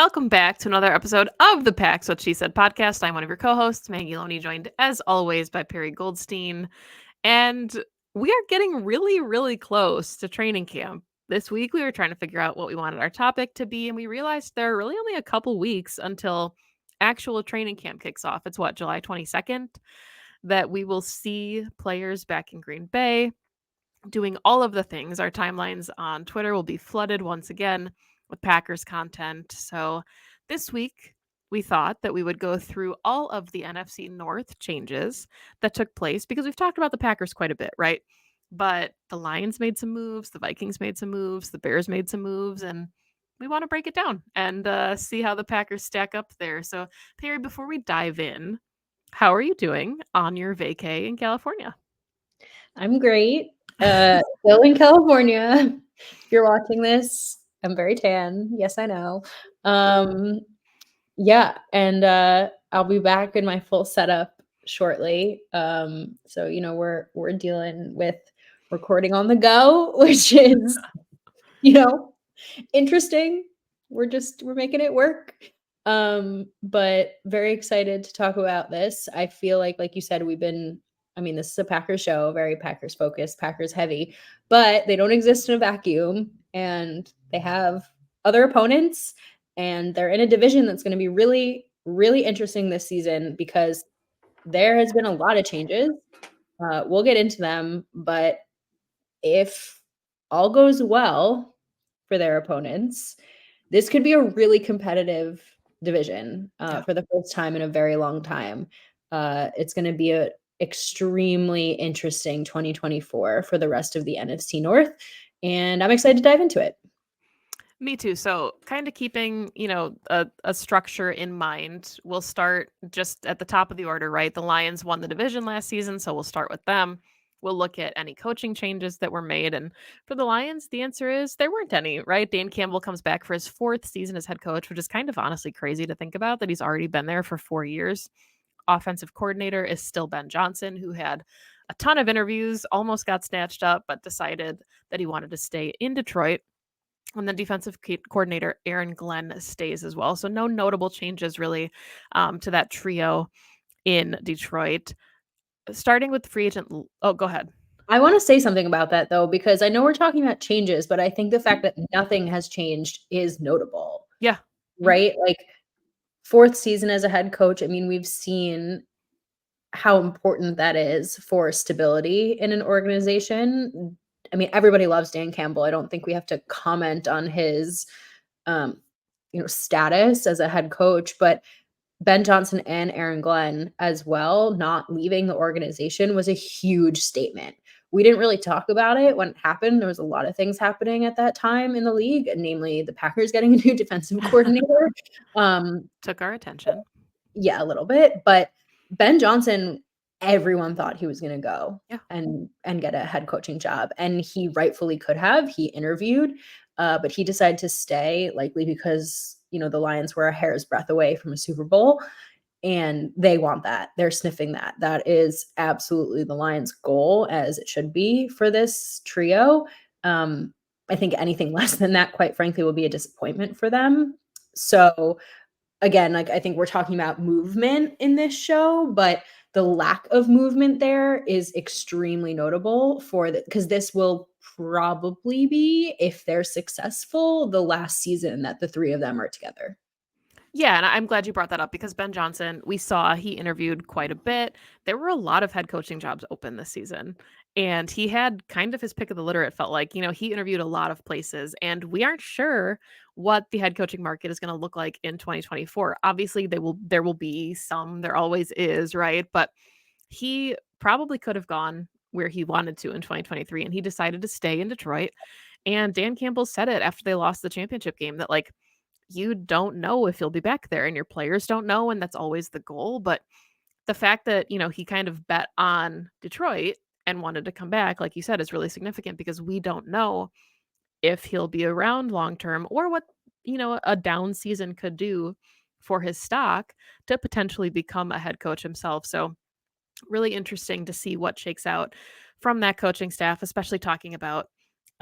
Welcome back to another episode of the Pax What She Said podcast. I'm one of your co-hosts, Maggie Loney, joined as always by Perri Goldstein. And we are getting really, really close to training camp. This week, we were trying to figure out what we wanted our topic to be, and we realized there are really only a couple weeks until actual training camp kicks off. It's what, July 22nd, that we will see players back in Green Bay doing all of the things. Our timelines on Twitter will be flooded once again with Packers content. So this week, we thought that we would go through all of the NFC North changes that took place because we've talked about the Packers quite a bit, right? But the Lions made some moves, the Vikings made some moves, the Bears made some moves, and we want to break it down and see how the Packers stack up there. So, Perri, before we dive in, how are you doing on your vacay in California? I'm great. Still in California. If you're watching this, I'm very tan. Yes, I know. Yeah, and I'll be back in my full setup shortly. So we're dealing with recording on the go, which is interesting. We're making it work. But very excited to talk about this. I feel like you said, this is a Packers show, very Packers focused, Packers heavy, but they don't exist in a vacuum, and they have other opponents, and they're in a division that's going to be really, really interesting this season because there has been a lot of changes. We'll get into them, but if all goes well for their opponents, this could be a really competitive division for the first time in a very long time. It's going to be a extremely interesting 2024 for the rest of the NFC North, and I'm excited to dive into it. Me too. So kind of keeping, a structure in mind, we'll start just at the top of the order, right? The Lions won the division last season, so we'll start with them. We'll look at any coaching changes that were made. And for the Lions, the answer is there weren't any, right? Dan Campbell comes back for his fourth season as head coach, which is kind of honestly crazy to think about that he's already been there for 4 years. Offensive coordinator is still Ben Johnson, who had a ton of interviews, almost got snatched up, but decided that he wanted to stay in Detroit. And the defensive coordinator, Aaron Glenn, stays as well. So no notable changes really to that trio in Detroit. Starting with free agent. Oh, go ahead. I want to say something about that, though, because I know we're talking about changes, but I think the fact that nothing has changed is notable. Yeah. Right? Like, fourth season as a head coach, we've seen how important that is for stability in an organization. Everybody loves Dan Campbell. I don't think we have to comment on his status as a head coach, but Ben Johnson and Aaron Glenn as well not leaving the organization was a huge statement. We didn't really talk about it when it happened. There was a lot of things happening at that time in the league, namely the Packers getting a new defensive coordinator. Took our attention. Yeah, a little bit. But Ben Johnson, everyone thought he was going to go and get a head coaching job. And he rightfully could have. He interviewed, but he decided to stay, likely because, the Lions were a hair's breadth away from a Super Bowl. And they want that. They're sniffing that. That is absolutely the Lions' goal, as it should be for this trio. I think anything less than that, quite frankly, will be a disappointment for them. So again, I think we're talking about movement in this show, but the lack of movement there is extremely notable because this will probably be, if they're successful, the last season that the three of them are together. Yeah, and I'm glad you brought that up because Ben Johnson, we saw he interviewed quite a bit. There were a lot of head coaching jobs open this season, and he had kind of his pick of the litter, it felt like. He interviewed a lot of places, and we aren't sure what the head coaching market is going to look like in 2024. Obviously, there will be some, there always is, right? But he probably could have gone where he wanted to in 2023, and he decided to stay in Detroit. And Dan Campbell said it after they lost the championship game that, you don't know if you'll be back there and your players don't know. And that's always the goal. But the fact that, he kind of bet on Detroit and wanted to come back, like you said, is really significant because we don't know if he'll be around long term or what, a down season could do for his stock to potentially become a head coach himself. So really interesting to see what shakes out from that coaching staff, especially talking about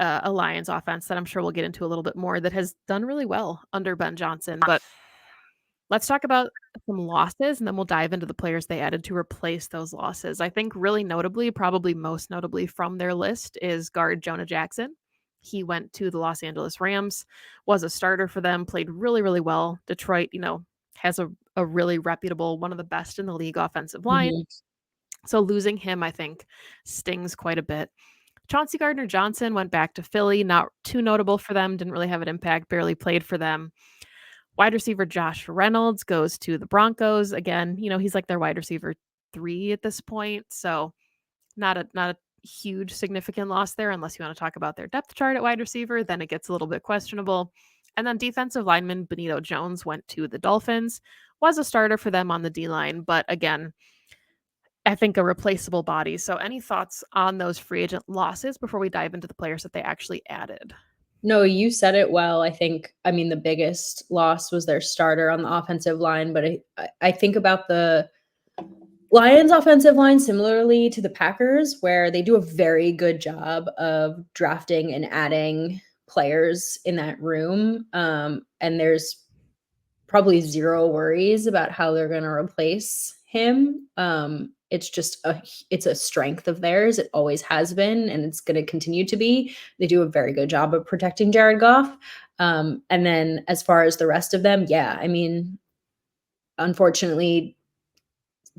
a Lions offense that I'm sure we'll get into a little bit more that has done really well under Ben Johnson. But Let's talk about some losses, and then we'll dive into the players they added to replace those losses. I think really notably, probably most notably from their list is guard Jonah Jackson. He went to the Los Angeles Rams, was a starter for them, played really, really well. Detroit, has a really reputable, one of the best in the league offensive line. Mhm. So losing him, I think, stings quite a bit. Chauncey Gardner Johnson went back to Philly, not too notable for them, didn't really have an impact, barely played for them. Wide receiver Josh Reynolds goes to the Broncos. Again, he's like their wide receiver 3 at this point, so not a huge significant loss there unless you wanna talk about their depth chart at wide receiver, then it gets a little bit questionable. And then defensive lineman Benito Jones went to the Dolphins, was a starter for them on the D-line, but again, I think a replaceable body. So any thoughts on those free agent losses before we dive into the players that they actually added? No, you said it well. I mean, the biggest loss was their starter on the offensive line, but I think about the Lions offensive line similarly to the Packers, where they do a very good job of drafting and adding players in that room. And there's probably 0 worries about how they're gonna replace him. It's a strength of theirs. It always has been, and it's gonna continue to be. They do a very good job of protecting Jared Goff. And then as far as the rest of them, yeah, I mean, unfortunately,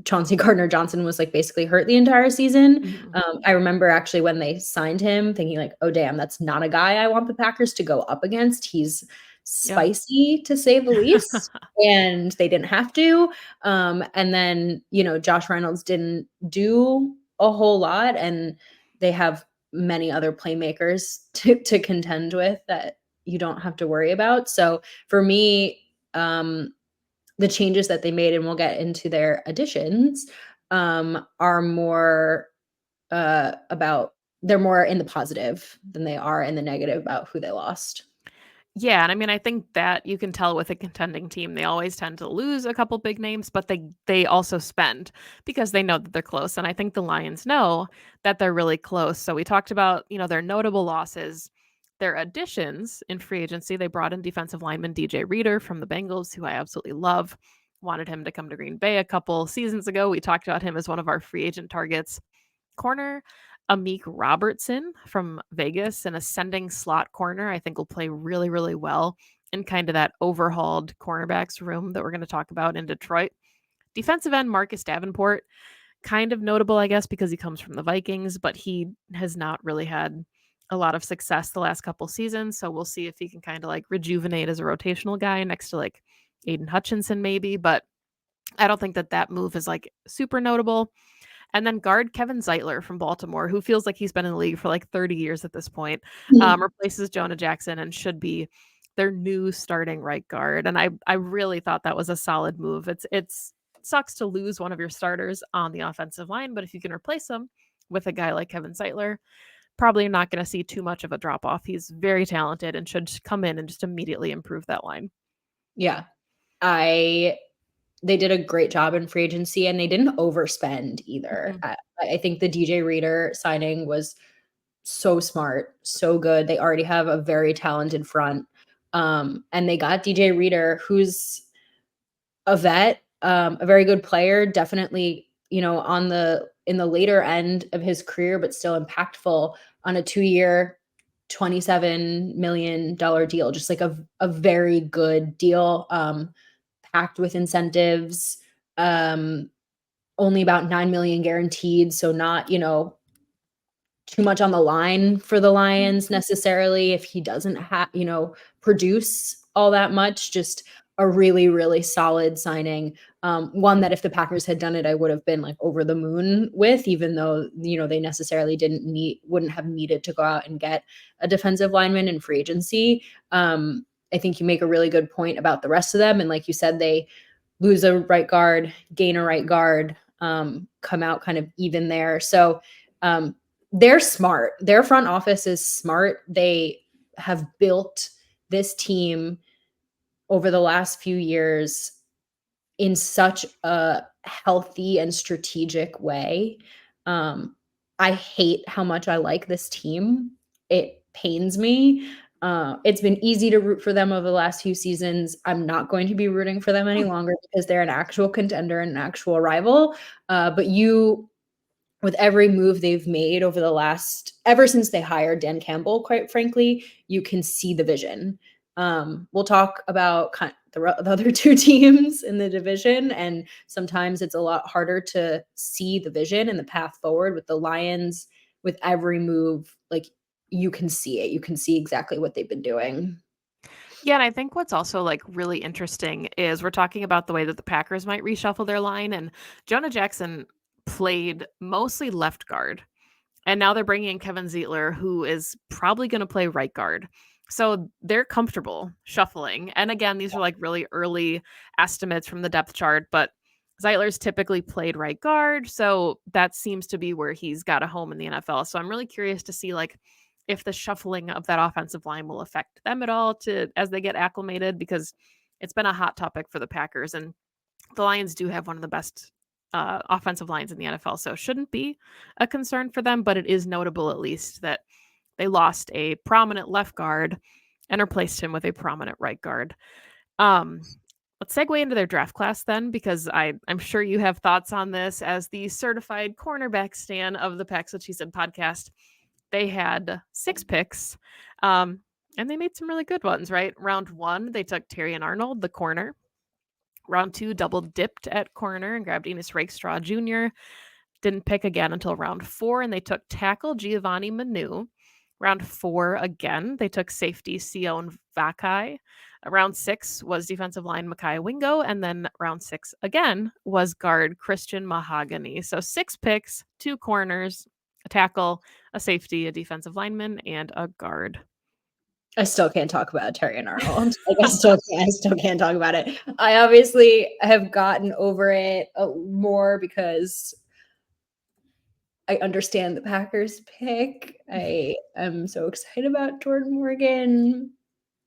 Chauncey Gardner Johnson was, like, basically hurt the entire season. Mhm. I remember actually when they signed him thinking like, "Oh, damn, that's not a guy I want the Packers to go up against. He's Yep. spicy, to say the least," and they didn't have to. And then, Josh Reynolds didn't do a whole lot, and they have many other playmakers to contend with that you don't have to worry about. So, for me, the changes that they made, and we'll get into their additions, are more about they're more in the positive than they are in the negative about who they lost. Yeah, and I mean, I think that you can tell with a contending team, they always tend to lose a couple big names, but they also spend because they know that they're close. And I think the Lions know that they're really close. So we talked about, their notable losses, their additions in free agency. They brought in defensive lineman DJ Reader from the Bengals, who I absolutely love. Wanted him to come to Green Bay a couple seasons ago. We talked about him as one of our free agent targets. Corner Amik Robertson from Vegas, an ascending slot corner, I think will play really, really well in kind of that overhauled cornerbacks room that we're going to talk about in Detroit. Defensive end Marcus Davenport, kind of notable, I guess, because he comes from the Vikings, but he has not really had a lot of success the last couple seasons. So we'll see if he can kind of like rejuvenate as a rotational guy next to like Aiden Hutchinson, maybe. But I don't think that move is like super notable. And then guard Kevin Zeitler from Baltimore, who feels like he's been in the league for like 30 years at this point, Mhm. replaces Jonah Jackson and should be their new starting right guard. And I really thought that was a solid move. It's sucks to lose one of your starters on the offensive line, but if you can replace them with a guy like Kevin Zeitler, probably not going to see too much of a drop off. He's very talented and should come in and just immediately improve that line. Yeah. I They did a great job in free agency, and they didn't overspend either. Mm-mm. I think the DJ Reader signing was so smart, so good. They already have a very talented front, and they got DJ Reader, who's a vet, a very good player, definitely, on the in the later end of his career, but still impactful on a 2-year, $27 million deal, just like a very good deal, packed with incentives, um, only about 9 million guaranteed, so not, too much on the line for the Lions necessarily if he doesn't produce all that much, just a really, really solid signing. One that if the Packers had done it, I would have been like over the moon with, even though, they necessarily wouldn't have needed to go out and get a defensive lineman in free agency. I think you make a really good point about the rest of them. And like you said, they lose a right guard, gain a right guard, come out kind of even there. So um, they're smart. Their front office is smart. They have built this team over the last few years in such a healthy and strategic way. Um, I hate how much I like this team. It pains me. It's been easy to root for them over the last few seasons. I'm not going to be rooting for them any longer because they're an actual contender and an actual rival. But with every move they've made over the ever since they hired Dan Campbell, quite frankly, you can see the vision. We'll talk about the other two teams in the division, and sometimes it's a lot harder to see the vision and the path forward. With the Lions, with every move, like, you can see it. You can see exactly what they've been doing. Yeah, and I think what's also like really interesting is we're talking about the way that the Packers might reshuffle their line, and Jonah Jackson played mostly left guard. And now they're bringing in Kevin Zietler, who is probably going to play right guard. So they're comfortable shuffling. And again, these are like really early estimates from the depth chart, but Zeitler's typically played right guard. So that seems to be where he's got a home in the NFL. So I'm really curious to see like if the shuffling of that offensive line will affect them at all to as they get acclimated, because it's been a hot topic for the Packers. And the Lions do have one of the best offensive lines in the NFL, so it shouldn't be a concern for them. But it is notable, at least, that they lost a prominent left guard and replaced him with a prominent right guard. Um, let's segue into their draft class then, because I'm sure you have thoughts on this as the certified cornerback stan of the Packs What She Said podcast. They had 6 picks, and they made some really good ones, right? Round 1, they took Terry and Arnold, the corner. Round 2, double dipped at corner and grabbed Enos Rakestraw Jr. Didn't pick again until round 4, and they took tackle Giovanni Manu. Round 4 again, they took safety Sion Vakai. Round 6 was defensive line Makai Wingo, and then round 6 again was guard Christian Mahogany. So 6 picks, 2 corners, a tackle, a safety, a defensive lineman, and a guard. I still can't talk about Terry and Arnold. Like, I still can't talk about it. I obviously have gotten over it more because I understand the Packers pick. I am so excited about Jordan Morgan,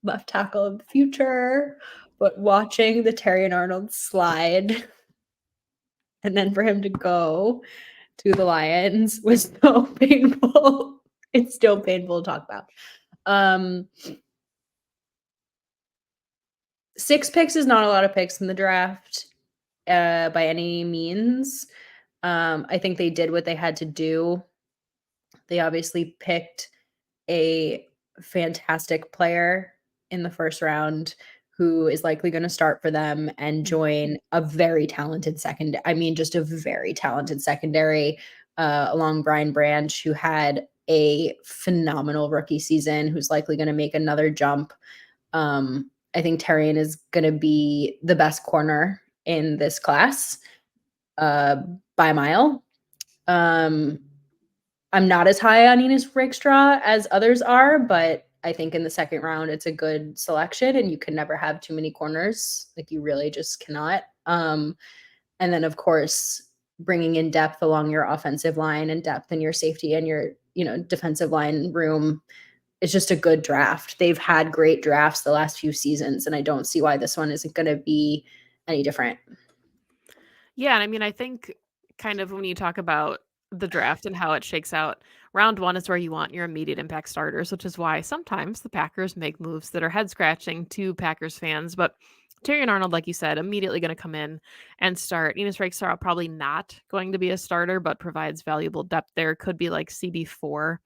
left tackle of the future, but watching the Terry and Arnold slide and then for him to go to the Lions was so painful. It's still painful to talk about. 6 picks is not a lot of picks in the draft, by any means. I think they did what they had to do. They obviously picked a fantastic player in the first round who is likely going to start for them and join a very talented just a very talented secondary, along Brian Branch, who had a phenomenal rookie season, who's likely going to make another jump. I think Terrian is going to be the best corner in this class, by a mile. I'm not as high on Enos Rakestraw as others are, but I think in the second round, it's a good selection, and you can never have too many corners. Like, you really just cannot. And then, of course, bringing in depth along your offensive line and depth in your safety and your, defensive line room. It's just a good draft. They've had great drafts the last few seasons, and I don't see why this one isn't going to be any different. Yeah, and I mean, I think kind of when you talk about the draft and how it shakes out, round 1 is where you want your immediate impact starters, which is why sometimes the Packers make moves that are head scratching to Packers fans. But Terry and Arnold, like you said, immediately going to come in and start. Enos Rakestraw probably not going to be a starter, but provides valuable depth there. Could be like CB4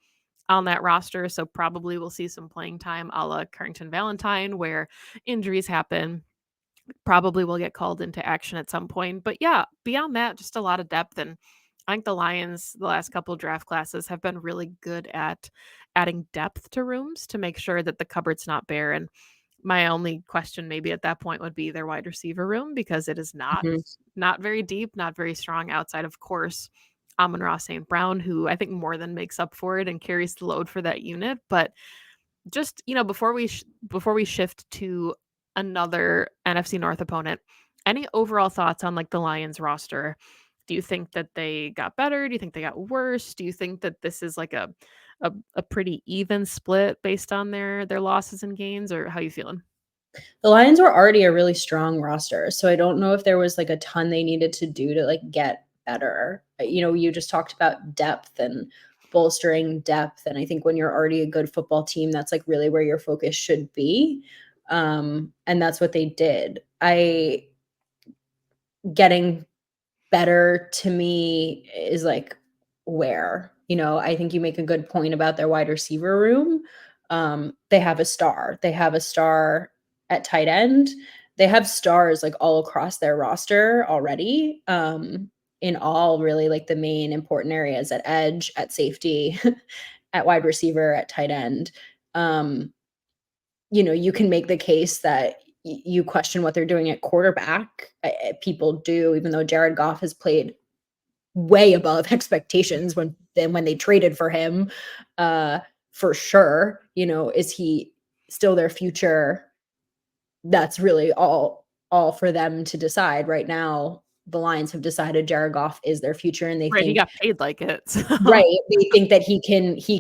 on that roster. So probably we'll see some playing time a la Carrington Valentine, where injuries happen. Probably will get called into action at some point. But yeah, beyond that, just a lot of depth. And I think the Lions, the last couple of draft classes, have been really good at adding depth to rooms to make sure that the cupboard's not bare. And my only question maybe at that point would be their wide receiver room, because it is Mhm. not very deep, not very strong outside, of course, Amon-Ra St. Brown, who I think more than makes up for it and carries the load for that unit. But just, before we shift to another NFC North opponent, any overall thoughts on like the Lions roster? Do you think that they got better? Do you think they got worse? Do you think that this is like a pretty even split based on their losses and gains, or how you feeling? The Lions were already a really strong roster, so I don't know if there was like a ton they needed to do to like get better. You just talked about depth and bolstering depth. And I think when you're already a good football team, that's like really where your focus should be. And that's what they did. Getting better to me is like where, I think you make a good point about their wide receiver room. They have a star. They have a star at tight end. They have stars like all across their roster already. In all really like the main important areas at edge, at safety, at wide receiver, at tight end. You can make the case that you question what they're doing at quarterback. People do, even though Jared Goff has played way above expectations when they traded for him, for sure. Is he still their future? That's really all for them to decide. Right now, the Lions have decided Jared Goff is their future, and they Right, he think got paid like it, so right, they think that he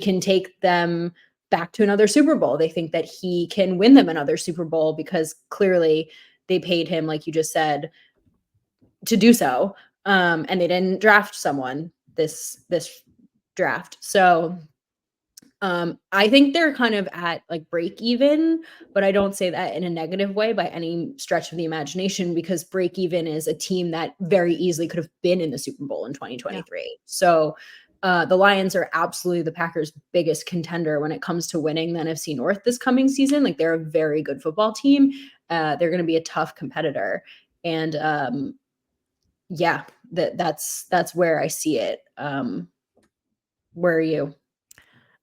can take them back to another Super Bowl. They think that he can win them another Super Bowl because clearly they paid him, like you just said, to do so. And they didn't draft someone this draft. So I think they're kind of at like break even, but I don't say that in a negative way by any stretch of the imagination, because break even is a team that very easily could have been in the Super Bowl in yeah. 2023. So the Lions are absolutely the Packers' biggest contender when it comes to winning the NFC North this coming season. Like they're a very good football team. They're going to be a tough competitor, and yeah, that's where I see it. Where are you?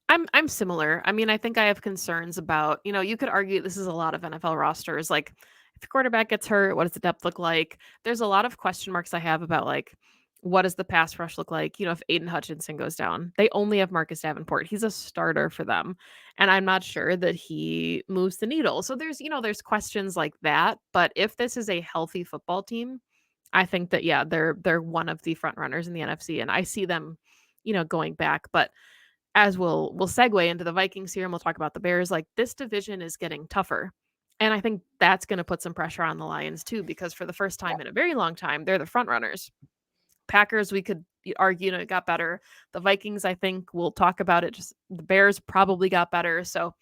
I'm similar. I mean, I think I have concerns about, you could argue this is a lot of NFL rosters. Like, if the quarterback gets hurt, what does the depth look like? There's a lot of question marks I have about like what does the pass rush look like? If Aiden Hutchinson goes down, they only have Marcus Davenport. He's a starter for them. And I'm not sure that he moves the needle. So there's questions like that. But if this is a healthy football team, I think that yeah, they're one of the front runners in the NFC. And I see them, going back. But as we'll segue into the Vikings here and we'll talk about the Bears, like this division is getting tougher. And I think that's going to put some pressure on the Lions too, because for the first time in a very long time, they're the front runners. Packers, we could argue, it got better. The Vikings, I think we'll talk about it. Just the Bears probably got better. So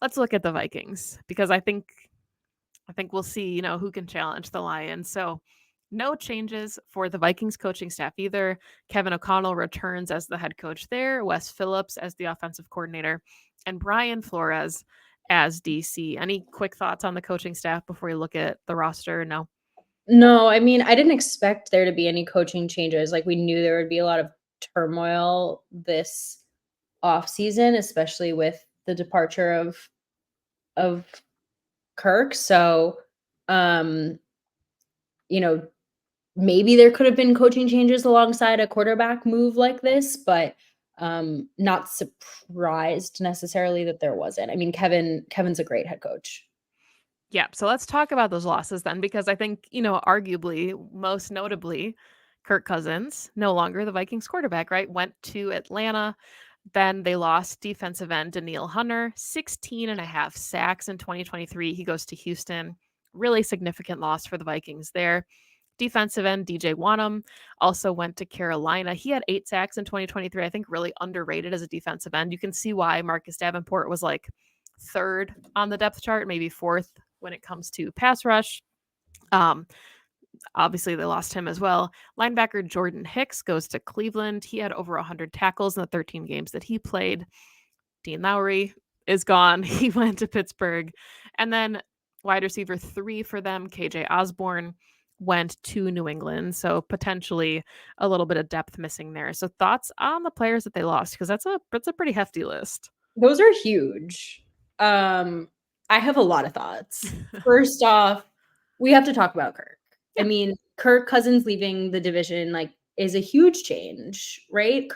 let's look at the Vikings because I think we'll see, who can challenge the Lions. So no changes for the Vikings coaching staff either. Kevin O'Connell returns as the head coach there, Wes Phillips as the offensive coordinator, and Brian Flores as DC. Any quick thoughts on the coaching staff before we look at the roster? No. No, I mean, I didn't expect there to be any coaching changes. Like we knew there would be a lot of turmoil this off season, especially with the departure of Kirk. So, um, you know, maybe there could have been coaching changes alongside a quarterback move like this, but not surprised necessarily that there wasn't. I mean, Kevin's a great head coach. Yeah. So let's talk about those losses then, because I think, arguably, most notably, Kirk Cousins, no longer the Vikings quarterback, right? Went to Atlanta. Then they lost defensive end Daniil Hunter, 16 and a half sacks in 2023. He goes to Houston. Really significant loss for the Vikings there. Defensive end DJ Wanham also went to Carolina. He had 8 sacks in 2023. I think really underrated as a defensive end. You can see why Marcus Davenport was like third on the depth chart, maybe fourth when it comes to pass rush. Um, Obviously, they lost him as well. Linebacker Jordan Hicks goes to Cleveland. He had over 100 tackles in the 13 games that he played. Dean Lowry is gone. He went to Pittsburgh. And then wide receiver 3 for them, KJ Osborne, went to New England. So potentially a little bit of depth missing there. So thoughts on the players that they lost? Because that's a pretty hefty list. Those are huge. I have a lot of thoughts. First off, we have to talk about Kirk. I Yeah. mean, Kirk Cousins leaving the division like is a huge change, right?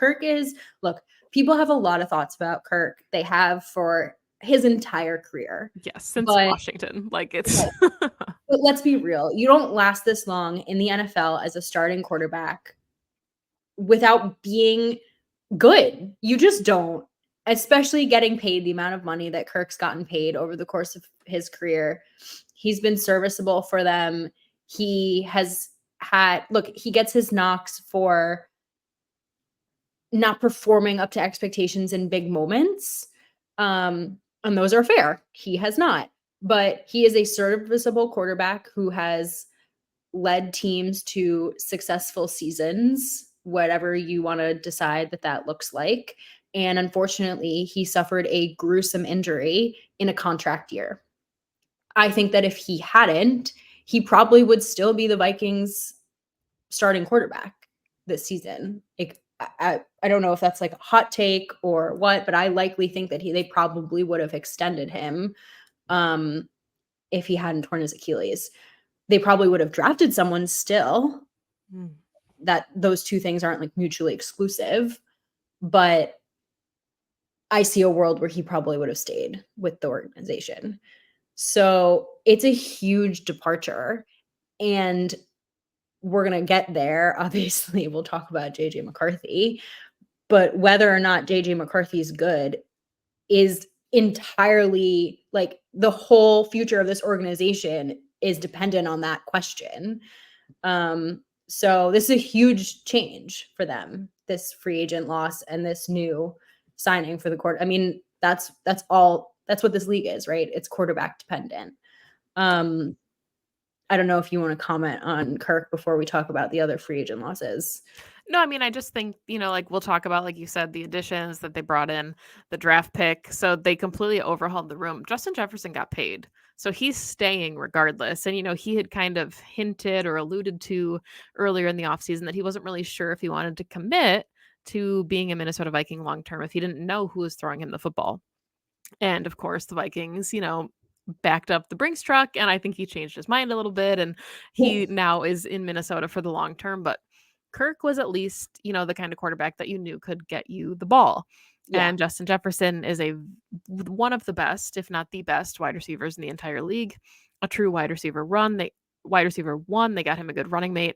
Look, people have a lot of thoughts about Kirk. They have for his entire career. Yes, since But Washington. Like it's right, but let's be real. You don't last this long in the NFL as a starting quarterback without being good. You just don't, especially getting paid the amount of money that Kirk's gotten paid over the course of his career. He's been serviceable for them. He has he gets his knocks for not performing up to expectations in big moments. And those are fair. He has not. But he is a serviceable quarterback who has led teams to successful seasons, whatever you want to decide that that looks like. And unfortunately, he suffered a gruesome injury in a contract year. I think that if he hadn't, he probably would still be the Vikings starting quarterback this season. Like, I don't know if that's like a hot take or what, but I likely think that they probably would have extended him um, if he hadn't torn his Achilles. They probably would have drafted someone still. That those two things aren't like mutually exclusive, but I see a world where he probably would have stayed with the organization. So it's a huge departure. And we're going to get there. Obviously, we'll talk about JJ McCarthy, but whether or not JJ McCarthy is good is entirely like the whole future of this organization is dependent on that question. So this is a huge change for them, this free agent loss and this new signing for the court. I mean, that's what this league is, right? It's quarterback dependent. I don't know if you want to comment on Kirk before we talk about the other free agent losses. No, I mean, I just think, like we'll talk about, like you said, the additions that they brought in, the draft pick. So they completely overhauled the room. Justin Jefferson got paid. So he's staying regardless. And, he had kind of hinted or alluded to earlier in the offseason that he wasn't really sure if he wanted to commit to being a Minnesota Viking long term if he didn't know who was throwing him the football. And of course, the Vikings, backed up the Brinks truck. And I think he changed his mind a little bit. And he now is in Minnesota for the long term. But Kirk was at least, the kind of quarterback that you knew could get you the ball. Yeah. And Justin Jefferson is one of the best, if not the best, wide receivers in the entire league. A true wide receiver one. They got him a good running mate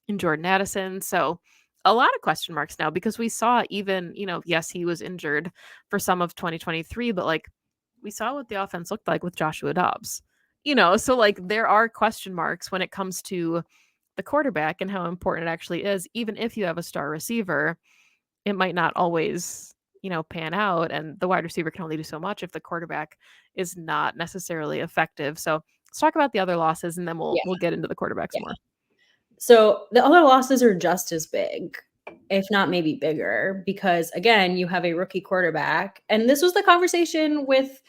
in Jordan Addison. So a lot of question marks now because we saw even, yes, he was injured for some of 2023, but like we saw what the offense looked like with Joshua Dobbs. So like there are question marks when it comes to the quarterback and how important it actually is. Even if you have a star receiver, it might not always, pan out. And the wide receiver can only do so much if the quarterback is not necessarily effective. So let's talk about the other losses and then we'll get into the quarterbacks more. So the other losses are just as big, if not maybe bigger, because again, you have a rookie quarterback. And this is the conversation with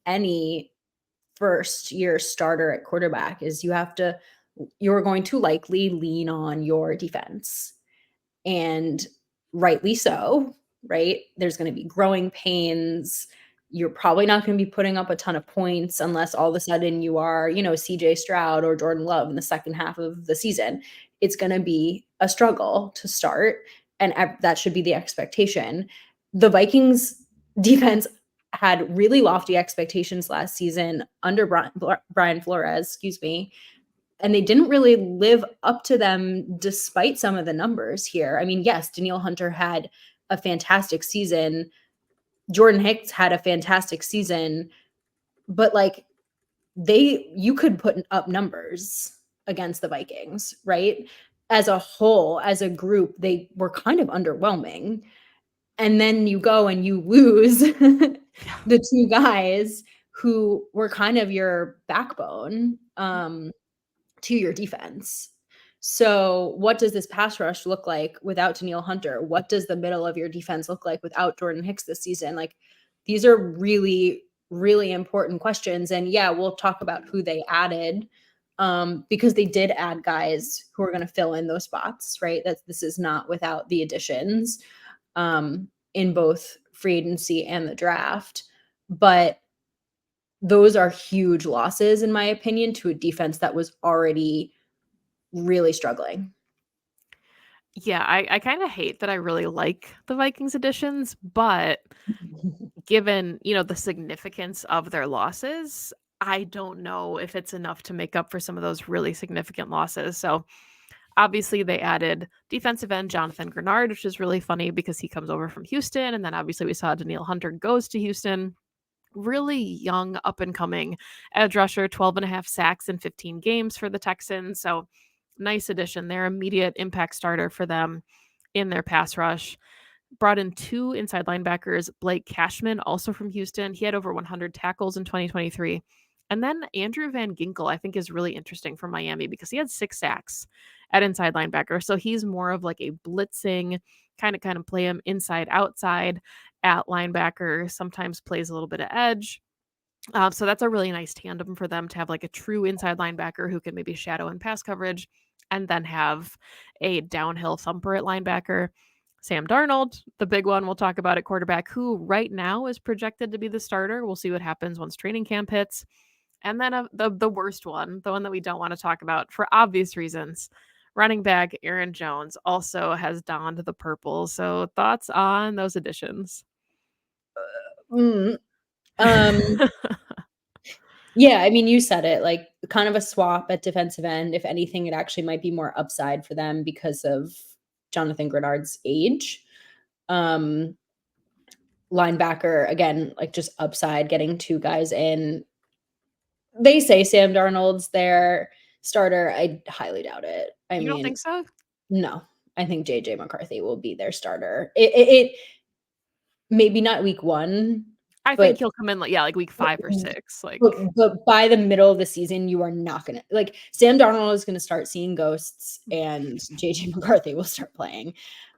any first year starter at quarterback is you're going to likely lean on your defense, and rightly so, right? There's going to be growing pains. You're probably not going to be putting up a ton of points unless all of a sudden you are, CJ Stroud or Jordan Love in the second half of the season. It's going to be a struggle to start, and that should be the expectation. The Vikings defense had really lofty expectations last season under Brian Flores, and they didn't really live up to them despite some of the numbers here. I mean, yes, Danielle Hunter had a fantastic season. Jordan Hicks had a fantastic season, but like you could put up numbers against the Vikings, right? As a whole, as a group, they were kind of underwhelming. And then you go and you lose the two guys who were kind of your backbone to your defense. So what does this pass rush look like without Danielle Hunter? What does the middle of your defense look like without Jordan Hicks this season? Like, these are really, really important questions. And yeah, we'll talk about who they added because they did add guys who are going to fill in those spots, right? This is not without the additions in both free agency and the draft. But those are huge losses, in my opinion, to a defense that was already really struggling. Yeah, I kind of hate that I really like the Vikings additions, but given, the significance of their losses, I don't know if it's enough to make up for some of those really significant losses. So obviously they added defensive end Jonathan Grenard, which is really funny because he comes over from Houston. And then obviously we saw Danielle Hunter goes to Houston. Really young, up and coming edge rusher, 12 and a half sacks in 15 games for the Texans. So nice addition there, immediate impact starter for them. in their pass rush. Brought in 2 inside linebackers, Blake Cashman, also from Houston. He had over 100 tackles in 2023. And then Andrew Van Ginkel, I think, is really interesting for Miami because he had 6 sacks at inside linebacker. So he's more of like a blitzing kind of play him inside outside at linebacker, sometimes plays a little bit of edge. So that's a really nice tandem for them to have like a true inside linebacker who can maybe shadow and pass coverage and then have a downhill thumper at linebacker. Sam Darnold, the big one we'll talk about at quarterback, who right now is projected to be the starter. We'll see what happens once training camp hits. And then the worst one, the one that we don't want to talk about for obvious reasons, running back Aaron Jones also has donned the purple. So thoughts on those additions? Mm, um, yeah, I mean, you said it, like, kind of a swap at defensive end. If anything, it actually might be more upside for them because of Jonathan Grenard's age. Um, Linebacker, again, like, just upside, getting 2 guys in. They say Sam Darnold's their starter. I highly doubt it. I You don't mean, think so? no. I think JJ McCarthy will be their starter. It maybe not week 1, I think but he'll come in like yeah, like week 5 or 6, But like but by the middle of the season, you are not gonna like, Sam Darnold is gonna start seeing ghosts, and JJ McCarthy will start playing.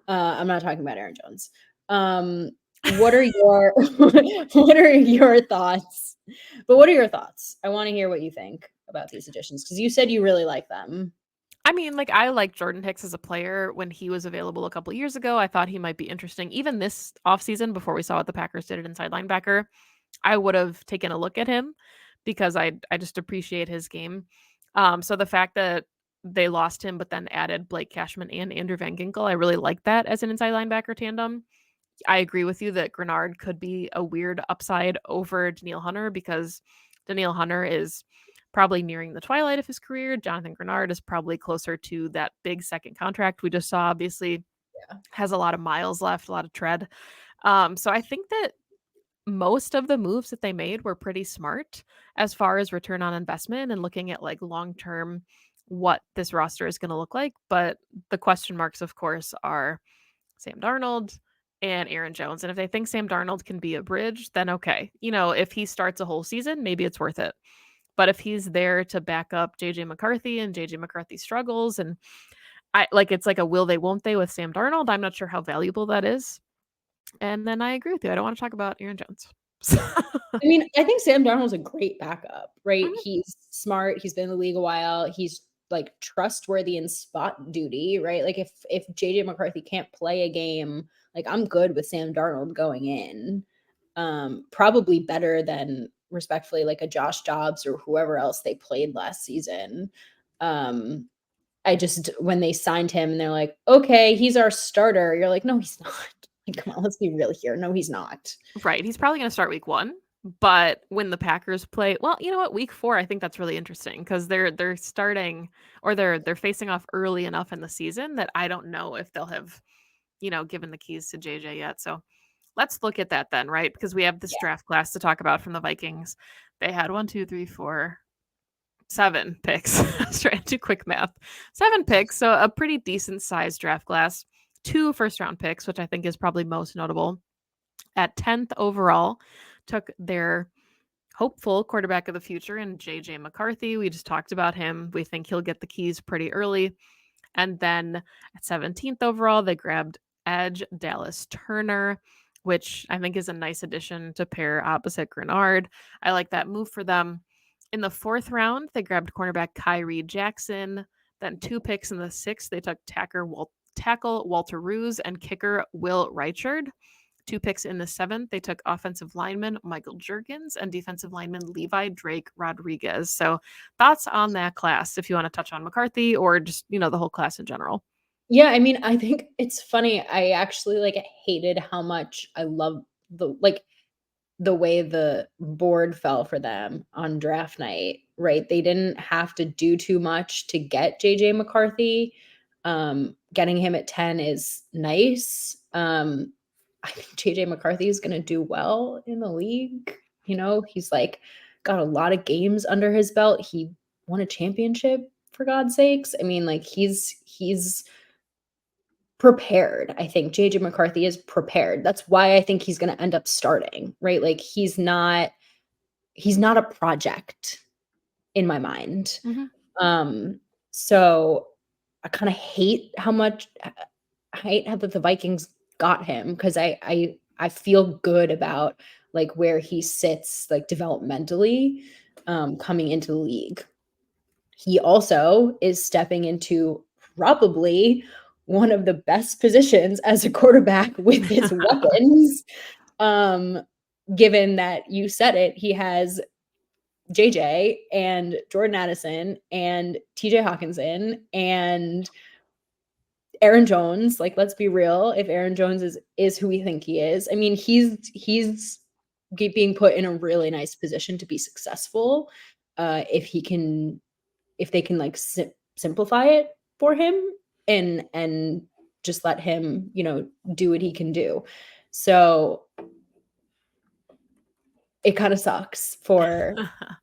I'm not talking about Aaron Jones. What are your what are your thoughts? But what are your thoughts? I wanna hear what you think about these additions because you said you really like them. I mean, like, I like Jordan Hicks as a player when he was available a couple years ago. I thought he might be interesting. Even this offseason, before we saw what the Packers did at inside linebacker, I would have taken a look at him because I just appreciate his game. So the fact that they lost him, but then added Blake Cashman and Andrew Van Ginkel, I really like that as an inside linebacker tandem. I agree with you that Grenard could be a weird upside over Danielle Hunter because Danielle Hunter is probably nearing the twilight of his career. Jonathan Grenard is probably closer to that big second contract we just saw. Obviously, Yeah. has a lot of miles left, a lot of tread. So I think that most of the moves that they made were pretty smart as far as return on investment and looking at like long term what this roster is going to look like. But the question marks, of course, are Sam Darnold and Aaron Jones. And if they think Sam Darnold can be a bridge, then okay. If he starts a whole season, maybe it's worth it. But if he's there to back up JJ McCarthy and JJ McCarthy struggles and I like it's like a will they won't they with Sam Darnold, I'm not sure how valuable that is. And then I agree with you. I don't want to talk about Aaron Jones. I mean, I think Sam Darnold's a great backup, right? Mhm. He's smart, he's been in the league a while, he's, like, trustworthy in spot duty, right? Like, if JJ McCarthy can't play a game, like, I'm good with Sam Darnold going in. Probably better than, respectfully, like, a Josh Dobbs or whoever else they played last season. Um, I just when they signed him and they're like, "Okay, he's our starter," you're like, "No, he's not." Like, come on, let's be real here. No, he's not. Right. He's probably going to start week 1, but when the Packers play, well, you know what? Week 4, I think that's really interesting because they're starting or they're facing off early enough in the season that I don't know if they'll have, given the keys to JJ yet. So let's look at that then, right? Because we have this draft class to talk about from the Vikings. They had 1, 2, 3, 4, 7 picks. I was trying to do quick math. 7 picks, so a pretty decent sized draft class. 2 first round picks, which I think is probably most notable. At 10th overall, took their hopeful quarterback of the future in JJ McCarthy. We just talked about him. We think he'll get the keys pretty early. And then at 17th overall, they grabbed edge Dallas Turner, which I think is a nice addition to pair opposite Grenard. I like that move for them. In the 4th round, they grabbed cornerback Kyrie Jackson. Then 2 picks in the 6th, they took tackle Walter Roos and kicker Will Reichard. 2 picks in the 7th, they took offensive lineman Michael Jurgens and defensive lineman Levi Drake Rodriguez. So, thoughts on that class if you want to touch on McCarthy or just, the whole class in general? Yeah, I mean, I think it's funny. I actually, like, hated how much I love the way the board fell for them on draft night, right? They didn't have to do too much to get JJ McCarthy. Getting him at 10 is nice. I think JJ McCarthy is gonna do well in the league. He's, like, got a lot of games under his belt. He won a championship, for God's sakes. I mean, like, he's prepared. I think JJ McCarthy is prepared. That's why I think he's going to end up starting, right? Like he's not a project in my mind. Mhm. Um, so I kind of hate how much I hate how the Vikings got him because I feel good about like where he sits like developmentally coming into the league. He also is stepping into probably one of the best positions as a quarterback with his weapons. Um, given that you said it, he has JJ and Jordan Addison and TJ Hawkinson and Aaron Jones. Like, let's be real. If Aaron Jones is who we think he is, I mean, he's being put in a really nice position to be successful. If he can, if they can like simplify it for him and just let him, do what he can do. So it kind of sucks for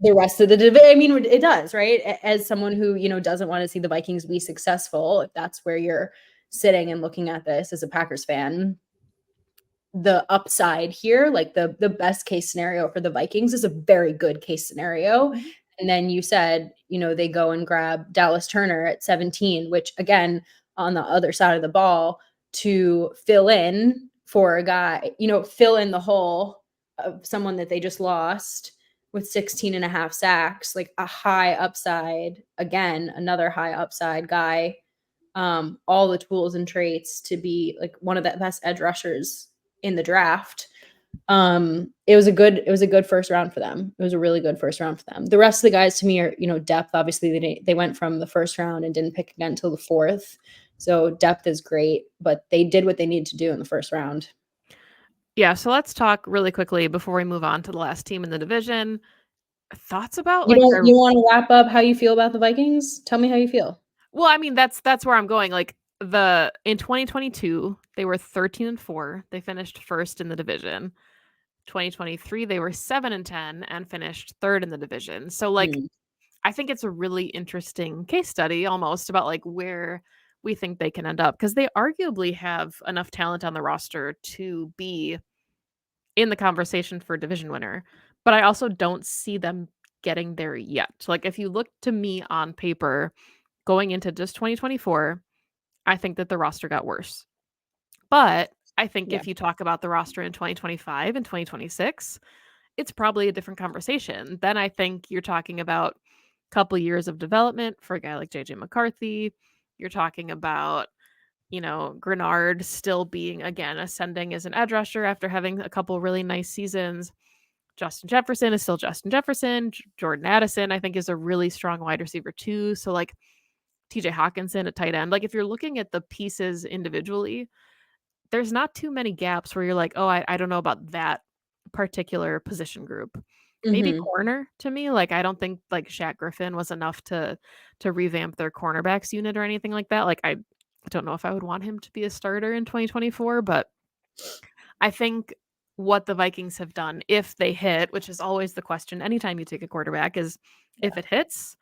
the rest of the division. I mean, it does, right? As someone who, doesn't want to see the Vikings be successful, if that's where you're sitting and looking at this as a Packers fan, the upside here, like the best case scenario for the Vikings is a very good case scenario. Mhm. And then you said, they go and grab Dallas Turner at 17, which again, on the other side of the ball to fill in for a guy, fill in the hole of someone that they just lost with 16 and a half sacks, like a high upside, again, another high upside guy, all the tools and traits to be like one of the best edge rushers in the draft. It was a good first round for them. It was a really good first round for them. The rest of the guys to me are, depth. Obviously they went from the first round and didn't pick again until the fourth. So depth is great, but they did what they needed to do in the first round. Yeah, so let's talk really quickly before we move on to the last team in the division. Thoughts about You like don't their you want to wrap up how you feel about the Vikings? Tell me how you feel. Well, I mean, that's where I'm going. Like in 2022, they were 13-4. They finished first in the division. 2023, they were 7-10 and finished third in the division. So like Mm, I think it's a really interesting case study almost about like where we think they can end up because they arguably have enough talent on the roster to be in the conversation for division winner. But I also don't see them getting there yet. Like if you look to me on paper going into just 2024, I think that the roster got worse. But I think yeah. if you talk about the roster in 2025 and 2026, it's probably a different conversation. Then I think you're talking about a couple years of development for a guy like JJ McCarthy. You're talking about, Grenard still being again ascending as an edge rusher after having a couple really nice seasons. Justin Jefferson is still Justin Jefferson. Jordan Addison, I think, is a really strong wide receiver too. So like TJ Hawkinson at tight end. Like if you're looking at the pieces individually, there's not too many gaps where you're like, oh, I don't know about that particular position group. Maybe Mhm. corner to me. Like I don't think like Shaq Griffin was enough to revamp their cornerbacks unit or anything like that. Like I don't know if I would want him to be a starter in 2024, but I think what the Vikings have done, if they hit, which is always the question anytime you take a quarterback, is if Yeah. it hits,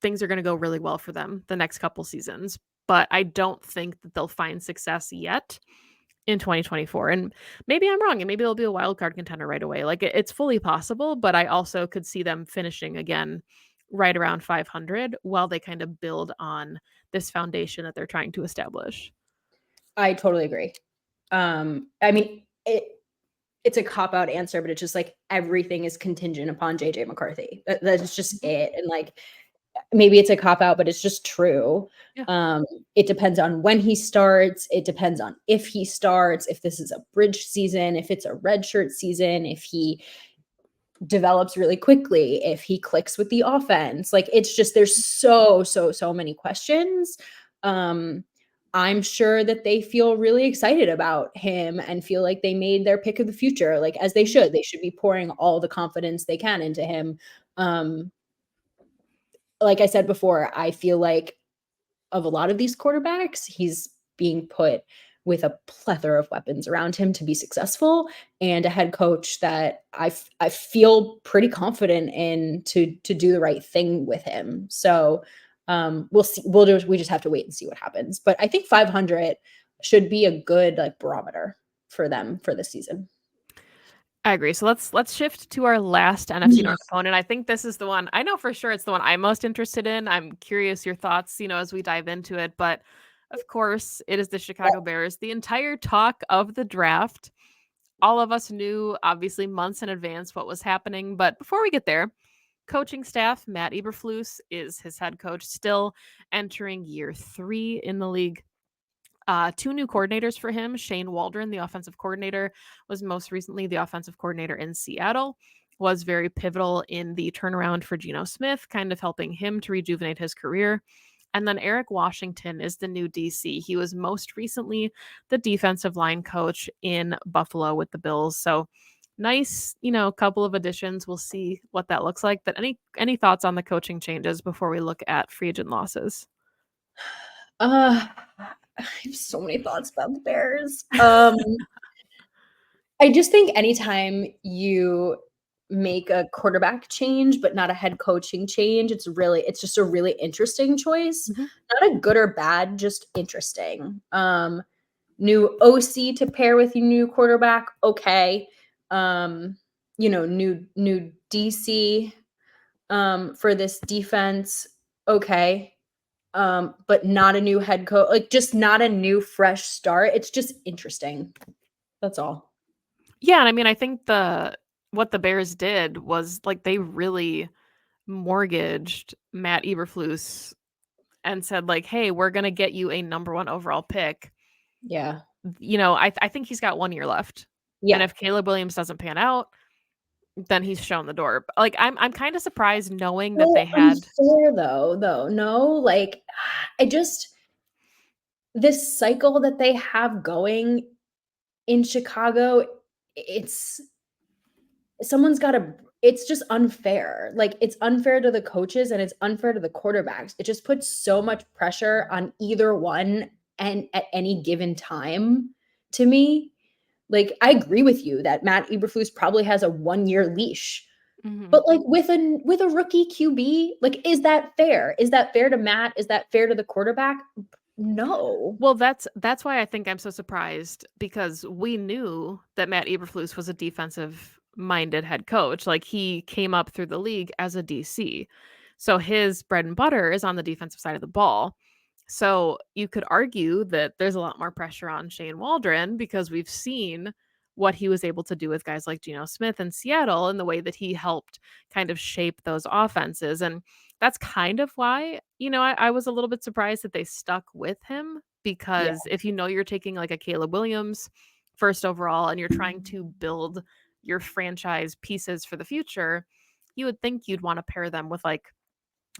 things are going to go really well for them the next couple seasons. But I don't think that they'll find success yet in 2024. And maybe I'm wrong, and maybe they'll be a wild card contender right away. Like it's fully possible, but I also could see them finishing again right around 500 while they kind of build on this foundation that they're trying to establish. I totally agree. I mean, it's a cop out answer, but it's just like everything is contingent upon JJ McCarthy. That's just Mhm. it. And like maybe it's a cop out, but it's just true. Yeah. Um, it depends on when he starts. It depends on if he starts, if this is a bridge season, if it's a red shirt season, if he develops really quickly, if he clicks with the offense. Like it's just there's so many questions. Um I'm sure that they feel really excited about him and feel like they made their pick of the future, like as they Mhm. should. They should be pouring all the confidence they can into him. Um like I said before, I feel like of a lot of these quarterbacks, he's being put with a plethora of weapons around him to be successful and a head coach that I feel pretty confident in to do the right thing with him. So we'll see. We just have to wait and see what happens. But I think 500. should be a good like barometer for them for this season. I agree. So let's shift to our last NFC North opponent. I think this is the one I know for sure it's the one I'm most interested in. I'm curious your thoughts, as we dive into it. But of course, it is the Chicago Bears. The entire talk of the draft, all of us knew obviously months in advance what was happening. But before we get there, coaching staff, Matt Eberflus is his head coach, still entering year 3 in the league. 2 new coordinators for him. Shane Waldron, the offensive coordinator, was most recently the offensive coordinator in Seattle, was very pivotal in the turnaround for Geno Smith, kind of helping him to rejuvenate his career. And then Eric Washington is the new DC. He was most recently the defensive line coach in Buffalo with the Bills. So nice, couple of additions. We'll see what that looks like. But any thoughts on the coaching changes before we look at free agent losses? I have so many thoughts about the Bears. I just think anytime you make a quarterback change, but not a head coaching change, it's just a really interesting choice. Mhm. Not a good or bad, just interesting. New OC to pair with your new quarterback, okay. New DC for this defense, okay. But not a new head coach, like just not a new fresh start. It's just interesting. That's all. Yeah, and I mean, I think what the Bears did was like they really mortgaged Matt Eberflus and said like, "Hey, we're gonna get you a number 1 overall pick." Yeah. I think he's got 1 year left, and Yeah. if Caleb Williams doesn't pan out, then he's shown the door. Like I'm kind of surprised knowing that they So had. unfair though. No, like I just this cycle that they have going in Chicago, it's someone's got to it's just unfair. Like it's unfair to the coaches and it's unfair to the quarterbacks. It just puts so much pressure on either one and at any given time to me. Like I agree with you that Matt Eberflus probably has a 1-year leash. Mhm. But like with a rookie QB, like is that fair? Is that fair to Matt? Is that fair to the quarterback? No. Well, that's why I think I'm so surprised because we knew that Matt Eberflus was a defensive minded head coach. Like he came up through the league as a DC. So his bread and butter is on the defensive side of the ball. So you could argue that there's a lot more pressure on Shane Waldron because we've seen what he was able to do with guys like Geno Smith in Seattle and the way that he helped kind of shape those offenses. And that's kind of why, I was a little bit surprised that they stuck with him Yeah. because if you're taking like a Caleb Williams first overall and you're trying to build your franchise pieces for the future, you would think you'd want to pair them with like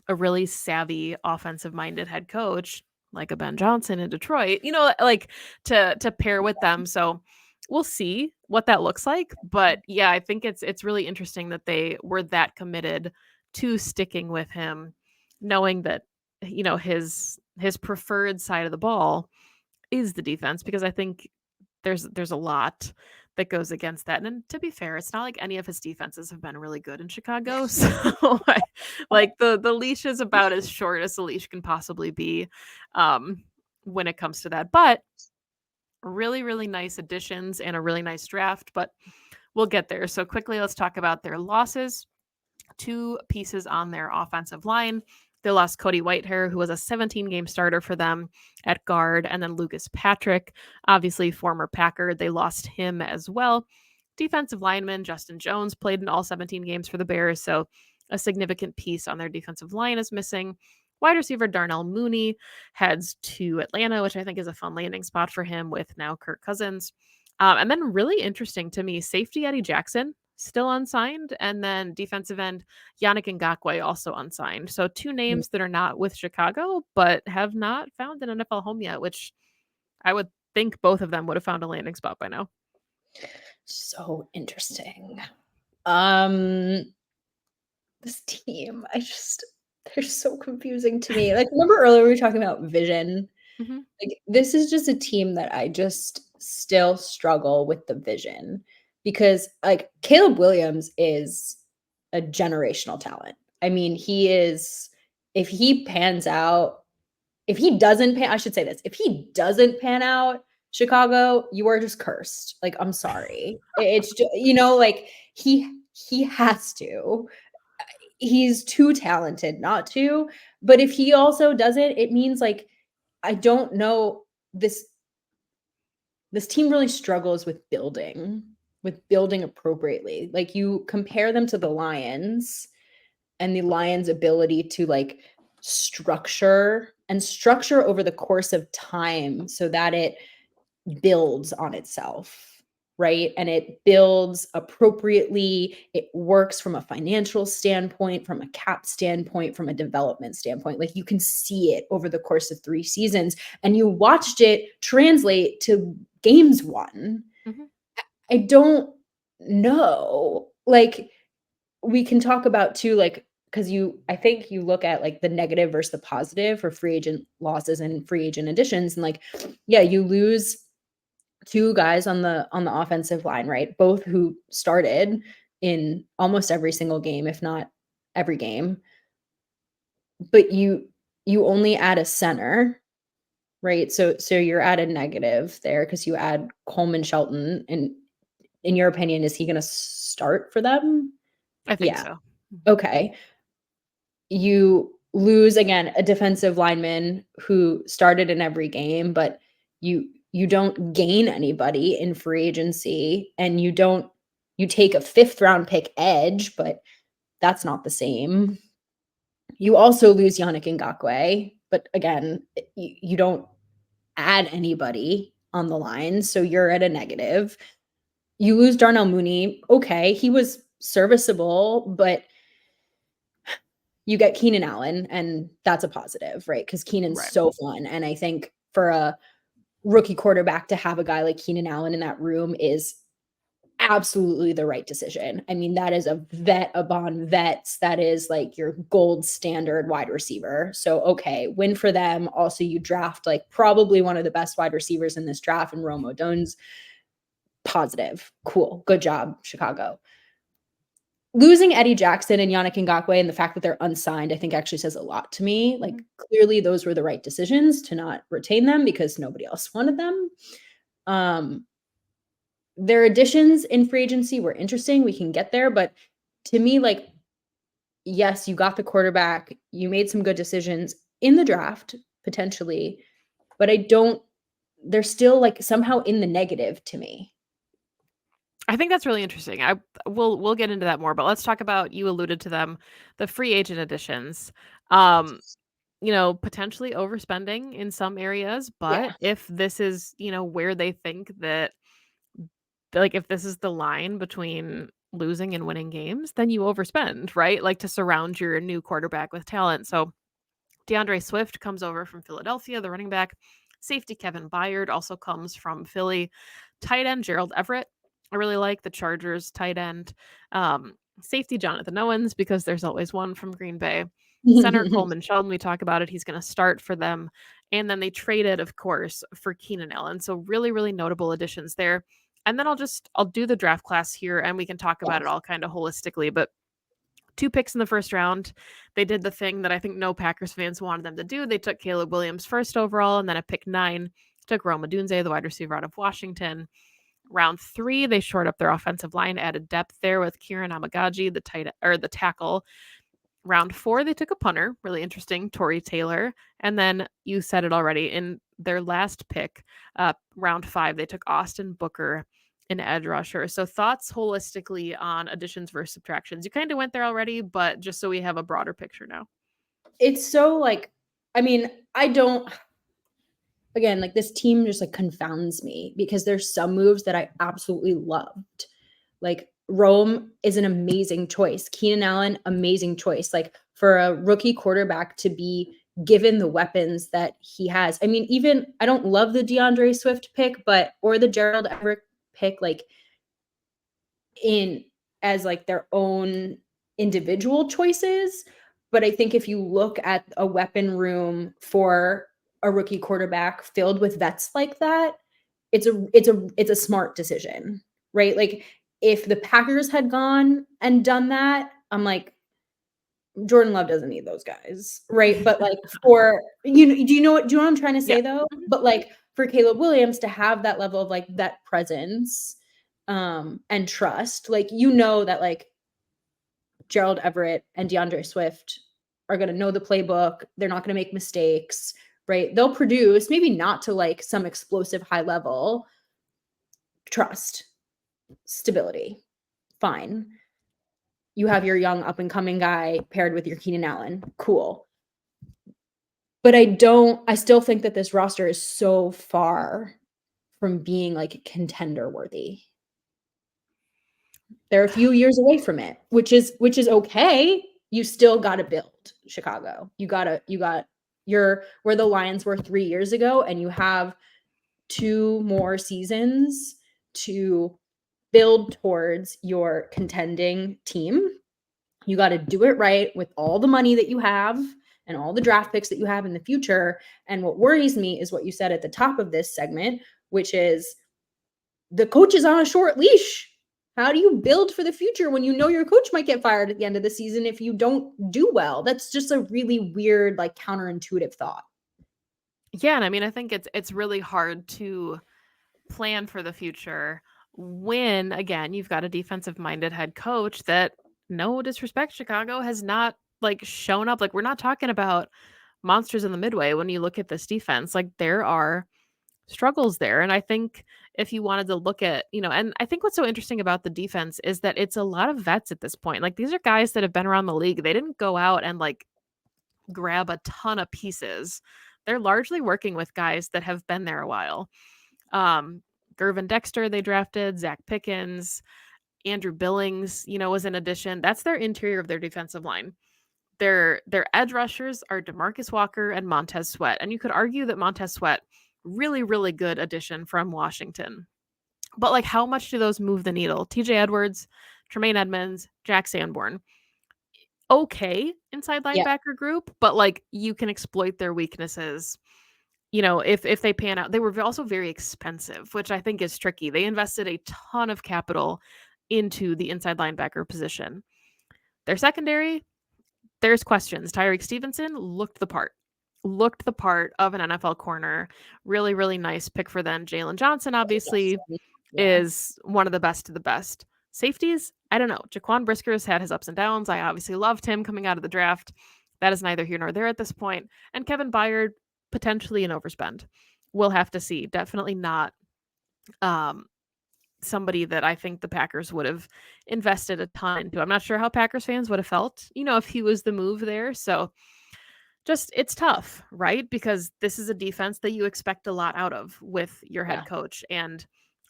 a really savvy offensive minded head coach like a Ben Johnson in Detroit, like to pair with them. So we'll see what that looks like, but yeah, I think it's really interesting that they were that committed to sticking with him knowing that his preferred side of the ball is the defense because I think there's a lot that goes against that. And then, to be fair, it's not like any of his defenses have been really good in Chicago. So like the leash is about as short as the leash can possibly be when it comes to that. But really, really nice additions and a really nice draft. But we'll get there. So quickly, let's talk about their losses. 2 pieces on their offensive line. They lost Cody Whitehair, who was a 17-game starter for them at guard, and then Lucas Patrick, obviously former Packer. They lost him as well. Defensive lineman Justin Jones played in all 17 games for the Bears, so a significant piece on their defensive line is missing. Wide receiver Darnell Mooney heads to Atlanta, which I think is a fun landing spot for him with now Kirk Cousins. And then really interesting to me, safety Eddie Jackson, still unsigned, and then defensive end Yannick Ngakoue also unsigned. So 2 names that are not with Chicago, but have not found an NFL home yet, which I would think both of them would have found a landing spot by now. So interesting. This team, they're so confusing to me. Like, remember earlier we were talking about vision? Mhm. Like, this is just a team that I just still struggle with the vision because, like, Caleb Williams is a generational talent. I mean, he is if he pans out, if he doesn't pan, I should say this, if he doesn't pan out, Chicago, you are just cursed. Like, I'm sorry. It's just, like he has to. He's too talented not to. But if he also doesn't, it means like I don't know, this team really struggles with building appropriately. Like you compare them to the Lions and the Lions' ability to like structure over the course of time so that it builds on itself, right? And it builds appropriately. It works from a financial standpoint, from a cap standpoint, from a development standpoint. Like you can see it over the course of 3 seasons, and you watched it translate to games won. Mhm. I don't know. Like we can talk about too, like, because I think you look at like the negative versus the positive for free agent losses and free agent additions, and like, yeah, you lose 2 guys on the offensive line, right? Both who started in almost every single game, if not every game. But you only add a center, right? So you're at a negative there because you add Coleman Shelton, and in your opinion, is he gonna start for them? I think Yeah. so. Mhm. Okay. You lose again a defensive lineman who started in every game, but you don't gain anybody in free agency, and you take a 5th round pick edge, but that's not the same. You also lose Yannick Ngakoue, but again, you don't add anybody on the line, so you're at a negative. You lose Darnell Mooney. Okay, he was serviceable, but you get Keenan Allen, and that's a positive, right? Because Keenan's Right. so fun. And I think for a rookie quarterback to have a guy like Keenan Allen in that room is absolutely the right decision. I mean, that is a vet upon vets. That is like your gold standard wide receiver. So, okay, win for them. Also, you draft like probably one of the best wide receivers in this draft in Rome Odunze. Positive. Cool. Good job, Chicago. Losing Eddie Jackson and Yannick Ngakoue and the fact that they're unsigned, I think actually says a lot to me. Like, Mhm. clearly those were the right decisions to not retain them because nobody else wanted them. Um, their additions in free agency were interesting. We can get there, but to me, like, yes, you got the quarterback. You made some good decisions in the draft, potentially, but I don't, they're still like somehow in the negative to me. I think that's really interesting. We'll get into that more, but let's talk about, you alluded to them, the free agent additions. Um, potentially overspending in some areas, but Yeah. if this is, where they think that, like, if this is the line between losing and winning games, then you overspend, right? Like to surround your new quarterback with talent. So DeAndre Swift comes over from Philadelphia, the running back. Safety Kevin Byard also comes from Philly. Tight end Gerald Everett. I really like the Chargers tight end. Safety Jonathan Owens, because there's always one from Green Bay. Center Coleman Sheldon, we talk about it. He's going to start for them. And then they traded, of course, for Keenan Allen. So really, really notable additions there. And then I'll do the draft class here and we can talk about it Yes. all kind of holistically. But 2 picks in the first round. They did the thing that I think no Packers fans wanted them to do. They took Caleb Williams first overall, and then at pick 9, took Rome Odunze, the wide receiver out of Washington. Round 3, they shored up their offensive line, added depth there with Kieran Amagaji, the tackle. Round 4, they took a punter, really interesting, Torrey Taylor. And then you said it already, in their last pick, round 5, they took Austin Booker, an edge rusher. So thoughts holistically on additions versus subtractions. You kind of went there already, but just so we have a broader picture now. It's so like, I mean, I don't, again, like this team just like confounds me because there's some moves that I absolutely loved. Like Rome is an amazing choice. Keenan Allen, amazing choice. Like for a rookie quarterback to be given the weapons that he has. I mean, even I don't love the DeAndre Swift pick, but or the Gerald Everett pick, like in as like their own individual choices. But I think if you look at a weapon room for a rookie quarterback filled with vets like that, it's a smart decision, right? Like if the Packers had gone and done that, I'm like, Jordan Love doesn't need those guys, right? But like for do you know what I'm trying to Yeah. say though? Mhm. But like for Caleb Williams to have that level of like that presence and trust, like that like Gerald Everett and DeAndre Swift are going to know the playbook. They're not going to make mistakes, right? They'll produce, maybe not to like some explosive high level. Trust, stability, fine. You have your young up and coming guy paired with your Keenan Allen. Cool. But I still think that this roster is so far from being like contender worthy. They're a few years away from it, which is okay. You still got to build Chicago. You got you're where the Lions were 3 years ago, and you have 2 more seasons to build towards your contending team. You got to do it right with all the money that you have and all the draft picks that you have in the future. And what worries me is what you said at the top of this segment, which is the coach is on a short leash. How do you build for the future when you know your coach might get fired at the end of the season if you don't do well? That's just a really weird, like counterintuitive thought. Yeah, and I mean, I think it's really hard to plan for the future when, again, you've got a defensive-minded head coach that, no disrespect, Chicago has not, like, shown up. Like, we're not talking about monsters in the midway when you look at this defense. Like, there are struggles there, and I think if you wanted to look at, and I think what's so interesting about the defense is that it's a lot of vets at this point. Like, these are guys that have been around the league. They didn't go out and, like, grab a ton of pieces. They're largely working with guys that have been there a while. Um, Gervin Dexter, they drafted, Zach Pickens, Andrew Billings, was an addition. That's their interior of their defensive line. Their edge rushers are DeMarcus Walker and Montez Sweat. And you could argue that Montez Sweat, really, really good addition from Washington. But like, how much do those move the needle? TJ Edwards, Tremaine Edmonds, Jack Sanborn. Okay, inside Yeah, linebacker group, but like you can exploit their weaknesses. If they pan out. They were also very expensive, which I think is tricky. They invested a ton of capital into the inside linebacker position. Their secondary, there's questions. Tyreek Stevenson looked the part of an NFL corner. Really, really nice pick for them. Jalen Johnson, obviously, yeah. is one of the best of the best. Safeties, I don't know. Jaquan Brisker has had his ups and downs. I obviously loved him coming out of the draft. That is neither here nor there at this point. And Kevin Byard, potentially an overspend. We'll have to see. Definitely not um, somebody that I think the Packers would have invested a ton into. I'm not sure how Packers fans would have felt, if he was the move there. So just it's tough, right? Because this is a defense that you expect a lot out of with your head Yeah. coach. And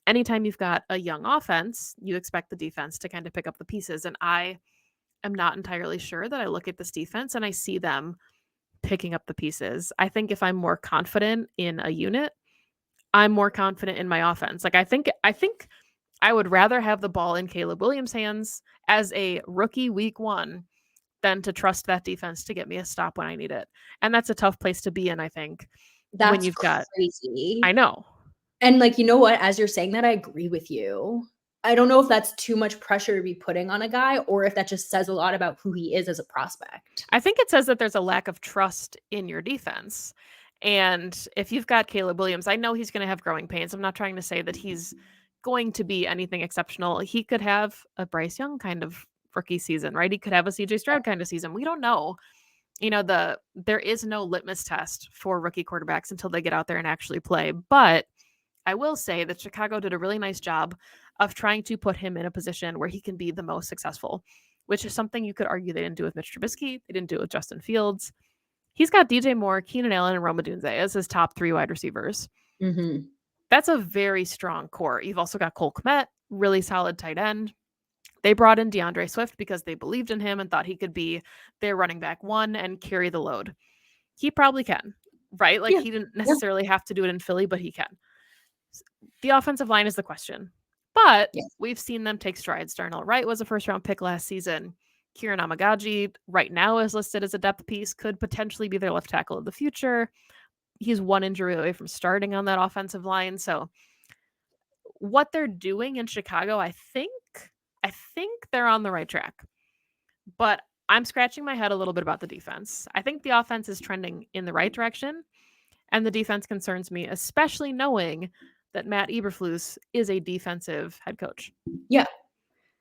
anytime you've got a young offense, you expect the defense to kind of pick up the pieces. And I am not entirely sure that I look at this defense and I see them picking up the pieces. I think if I'm more confident in a unit, I'm more confident in my offense. Like I think I would rather have the ball in Caleb Williams' hands as a rookie week 1 than to trust that defense to get me a stop when I need it. And that's a tough place to be in, I think, when That's you've got crazy. I know. And like, you know what? As you're saying that, I agree with you. I don't know if that's too much pressure to be putting on a guy or if that just says a lot about who he is as a prospect. I think it says that there's a lack of trust in your defense. And if you've got Caleb Williams, I know he's going to have growing pains. I'm not trying to say that he's going to be anything exceptional. He could have a Bryce Young kind of rookie season, right? He could have a CJ Stroud kind of season. We don't know. There is no litmus test for rookie quarterbacks until they get out there and actually play. But I will say that Chicago did a really nice job of trying to put him in a position where he can be the most successful, which is something you could argue they didn't do with Mitch Trubisky. They didn't do it with Justin Fields. He's got DJ Moore, Keenan Allen, and Rome Odunze as his top 3 wide receivers. Mm-hmm. That's a very strong core. You've also got Cole Kmet, really solid tight end. They brought in DeAndre Swift because they believed in him and thought he could be their running back 1 and carry the load. He probably can, right? Like Yeah. he didn't Yeah. necessarily have to do it in Philly, but he can. The offensive line is the question. But Yeah. we've seen them take strides. Darnell Wright was a first-round pick last season. Kieran Amagaji right now is listed as a depth piece, could potentially be their left tackle of the future. He's 1 injury away from starting on that offensive line. So what they're doing in Chicago, I think they're on the right track. But I'm scratching my head a little bit about the defense. I think the offense is trending in the right direction, and the defense concerns me, especially knowing that Matt Eberflus is a defensive head coach. Yeah.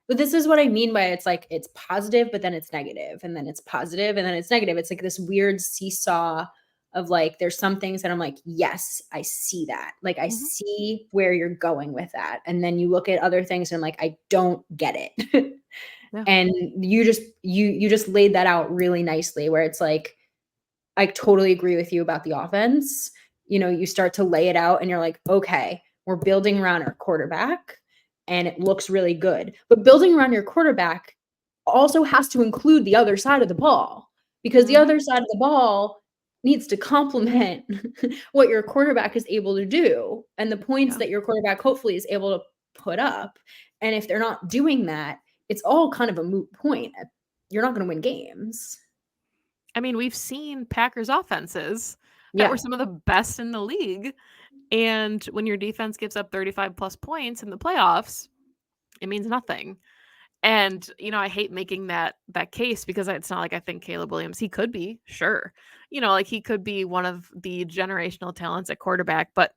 But this is what I mean by it's like it's positive, but then it's negative, and then it's positive, and then it's negative. It's like this weird seesaw of like there's some things that I'm like, yes, I see that. Like I Mhm. see where you're going with that. And then you look at other things and I'm like, I don't get it. Yeah. And you just laid that out really nicely where it's like I totally agree with you about the offense. You know, you start to lay it out and you're like, okay, we're building around our quarterback and it looks really good. But building around your quarterback also has to include the other side of the ball because the Mhm. other side of the ball needs to complement what your quarterback is able to do and the points Yeah. that your quarterback hopefully is able to put up. And if they're not doing that, it's all kind of a moot point. You're not going to win games. I mean, we've seen Packers offenses that were Yeah. some of the best in the league, and when your defense gives up 35 plus points in the playoffs, it means nothing. And, I hate making that case because it's not like I think Caleb Williams, he could be, sure. Like he could be one of the generational talents at quarterback, but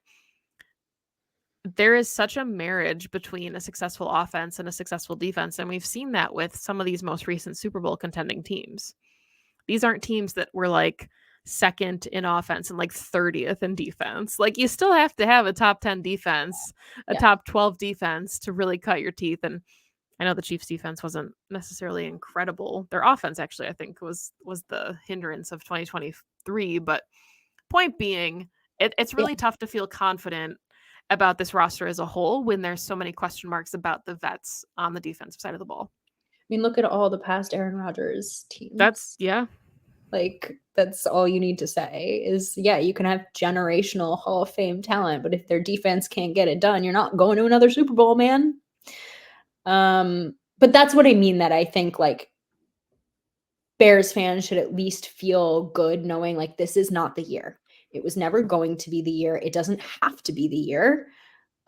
there is such a marriage between a successful offense and a successful defense, and we've seen that with some of these most recent Super Bowl contending teams. These aren't teams that were like second in offense and like 30th in defense. Like you still have to have a top 10 defense, a Yeah. top 12 defense to really cut your teeth. And I know the Chiefs defense wasn't necessarily incredible. Their offense actually I think was the hindrance of 2023, but point being, it's Yeah. really tough to feel confident about this roster as a whole when there's so many question marks about the vets on the defensive side of the ball. I mean, look at all the past Aaron Rodgers teams. That's yeah. Like, that's all you need to say is, yeah, you can have generational Hall of Fame talent, but if their defense can't get it done, you're not going to another Super Bowl, man. But that's what I mean that I think like Bears fans should at least feel good knowing like this is not the year. It was never going to be the year. It doesn't have to be the year.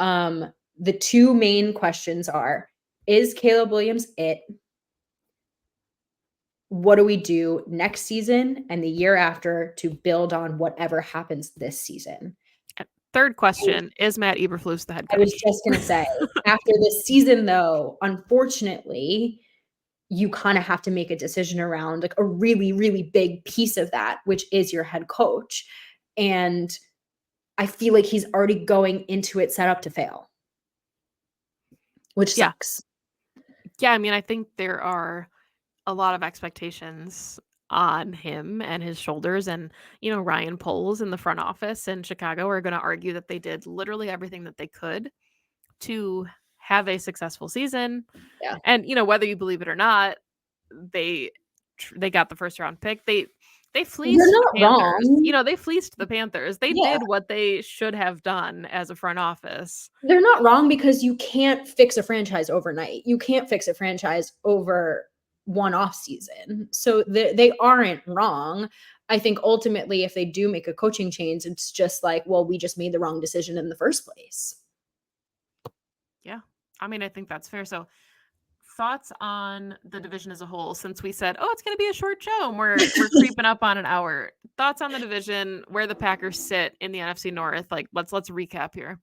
The two main questions are, is Caleb Williams it? What do we do next season and the year after to build on whatever happens this season? Third I was question, is Matt Eberflus the head I was coach? just gonna say, after this season, though, unfortunately, you kinda have to make a decision around, like, a really, really big piece of that, which is your head coach, and I feel like he's already going into it set up to fail, which Yeah. sucks. Yeah, I mean, I think there are a lot of expectations on him and his shoulders, and, Ryan Poles in the front office in Chicago are gonna argue that they did literally everything that they could to have a successful season, Yeah. and, whether you believe it or not, they they got the first round pick. They You're fleeced the not Panthers. wrong. They fleeced the Panthers. They Yeah. did what they should have done as a front office. They're not wrong because you can't fix a franchise overnight. You can't fix a franchise over one off season. So they aren't wrong. I think ultimately, if they do make a coaching change, it's just like, well, we just made the wrong decision in the first place. Yeah. I mean, I think that's fair. So, thoughts on the division as a whole since we said, "Oh, it's going to be a short show." And we're creeping up on an hour. Thoughts on the division, where the Packers sit in the NFC North? Like let's recap here.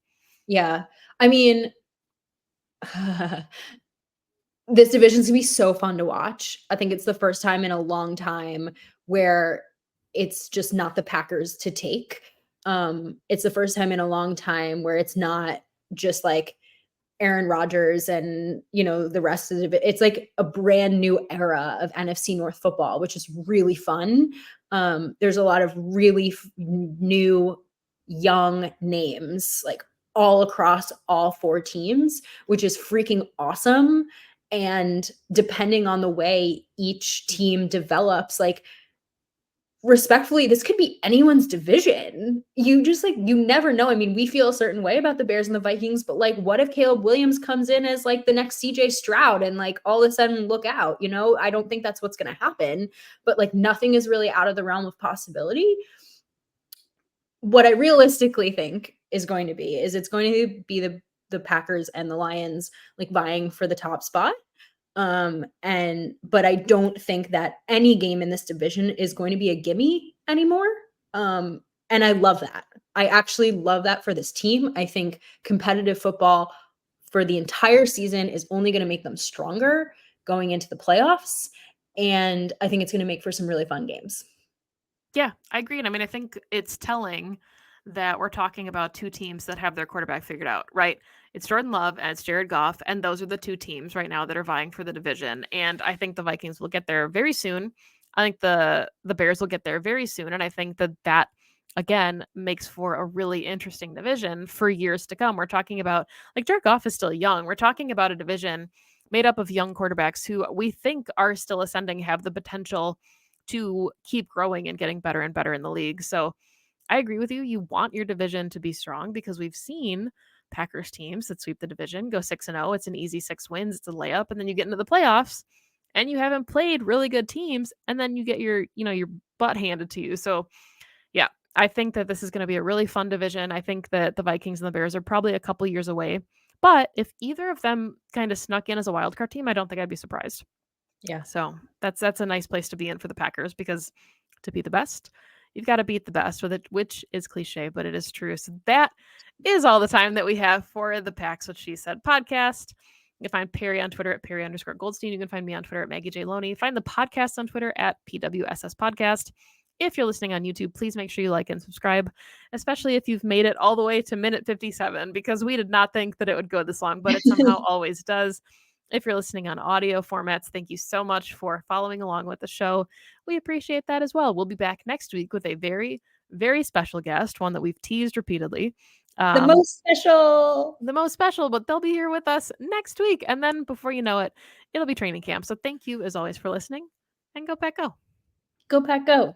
Yeah. I mean, this division's gonna be so fun to watch. I think it's the first time in a long time where it's just not the Packers to take. It's the first time in a long time where it's not just like Aaron Rodgers and, the rest of it's like a brand new era of NFC North football, which is really fun. There's a lot of really new young names, like all across all four teams, which is freaking awesome. And depending on the way each team develops, like respectfully, this could be anyone's division. You just like you never know. I mean, we feel a certain way about the Bears and the Vikings, but like what if Caleb Williams comes in as like the next CJ Stroud and like all of a sudden look out, I don't think that's what's going to happen, but like nothing is really out of the realm of possibility. What I realistically think is going to be is it's going to be the Packers and the Lions like vying for the top spot. But I don't think that any game in this division is going to be a gimme anymore. And I love that. I actually love that for this team. I think competitive football for the entire season is only going to make them stronger going into the playoffs. And I think it's going to make for some really fun games. Yeah, I agree. And I mean, I think it's telling that we're talking about two teams that have their quarterback figured out, right? It's Jordan Love and it's Jared Goff, and those are the two teams right now that are vying for the division. And I think the Vikings will get there very soon. I think the Bears will get there very soon, and I think that again makes for a really interesting division for years to come. We're talking about like Jared Goff is still young. We're talking about a division made up of young quarterbacks who we think are still ascending, have the potential to keep growing and getting better and better in the league. So I agree with you. You want your division to be strong because we've seen Packers teams that sweep the division go 6-0. It's an easy 6 wins. It's a layup. And then you get into the playoffs and you haven't played really good teams. And then you get your butt handed to you. So yeah, I think that this is going to be a really fun division. I think that the Vikings and the Bears are probably a couple years away. But if either of them kind of snuck in as a wild card team, I don't think I'd be surprised. Yeah. So that's a nice place to be in for the Packers because to be the best, you've got to beat the best with it, which is cliche, but it is true. So that is all the time that we have for the Packs What She Said podcast. You can find Perri on Twitter at Perri_Goldstein. You can find me on Twitter at Maggie J. Loney. Find the podcast on Twitter at PWSS Podcast. If you're listening on YouTube, please make sure you like and subscribe, especially if you've made it all the way to minute 57, because we did not think that it would go this long, but it somehow always does. If you're listening on audio formats, thank you so much for following along with the show. We appreciate that as well. We'll be back next week with a very, very special guest, one that we've teased repeatedly. The most special, But they'll be here with us next week. And then before you know it, it'll be training camp. So thank you as always for listening, and go Pack Go. Go Pack Go.